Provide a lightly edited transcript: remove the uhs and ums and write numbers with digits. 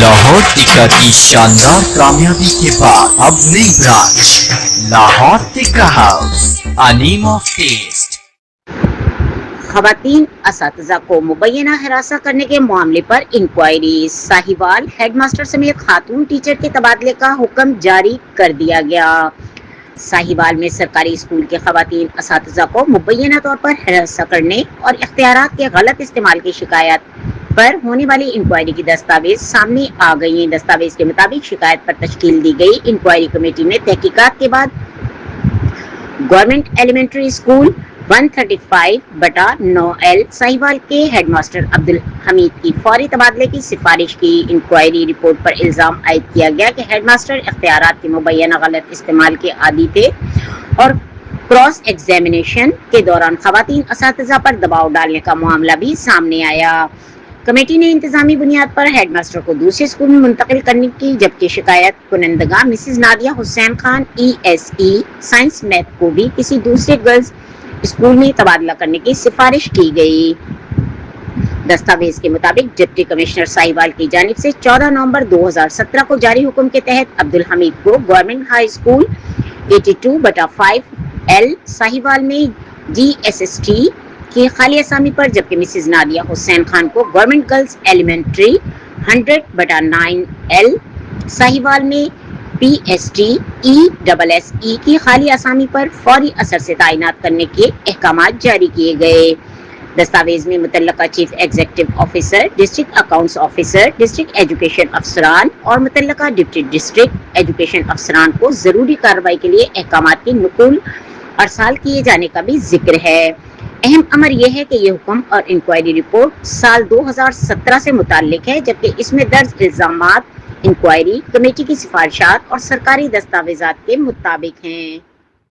लाहौर टिक्का की शानदार कामयाबी के बाद अब नई branch Lahore tikka house, a name of taste। खवातीन असातिज़ा को मुबैना हिरासत करने के मामले पर इंक्वायरी। साहिवाल हेडमास्टर समेत खातून टीचर के तबादले का हुक्म जारी कर दिया गया। साहिवाल में सरकारी स्कूल के खवातीन असातिज़ा को मुबैना तौर पर हिरासत करने और इख्तियारात के गलत इस्तेमाल की शिकायत पर होने वाली इंक्वायरी की दस्तावेज सामने आ गई हैं। दस्तावेज के मुताबिक शिकायत पर तश्कील दी गई इंक्वायरी कमेटी ने तहकीकात के बाद government elementary school 135/9L Sahiwal के हेडमास्टर अब्दुल हमीद की फौरी तबादले की सिफारिश की। इंक्वायरी रिपोर्ट पर इल्जाम आयद किया गया कि हेडमास्टर इख्तियारात के मुबैना गलत इस्तेमाल के आदी थे और क्रॉस एग्जामिनेशन के दौरान खवातीन असातिज़ा पर दबाव डालने का मामला भी सामने आया। कमेटी ने इंतजामी बुनियाद पर हेडमास्टर को दूसरे स्कूल में मुंतकिल करने की, जबकि शिकायत कुनंदगा Mrs Nadia Hussain Khan ESE science math को भी किसी दूसरे गर्ल्स स्कूल में तबादला करने की सिफारिश की गई। दस्तावेज के मुताबिक डिप्टी कमिश्नर साहिवाल की जानिब से 14 नवंबर 2017 को जारी हुक्म के तहत अब्दुल हमीद को government high school 82/5L Sahiwal में GSST की खाली असामी पर, जबकि मिसिज नादिया हुसैन खान को government girls elementary 100/9L Sahiwal में PST ESSE की खाली असामी पर फौरी असर से तैनात करने के अहकामात जारी किए गए। दस्तावेज में मुतल्लका chief executive officer, district accounts officer, district education अफसरान और मुतल्लका डिप्टी डिस्ट्रिक्ट एजुकेशन अफसरान को जरूरी कार्रवाई के लिए अहकामात की नुकुल अरसाल किए जाने का भी जिक्र है। अहम अमर यह है कि यह हुक्म और इंक्वायरी रिपोर्ट साल 2017 से मुताल्लिक है, जबकि इसमें दर्ज इल्जामात इंक्वायरी कमेटी की सिफारिशात और सरकारी दस्तावेजात के मुताबिक हैं।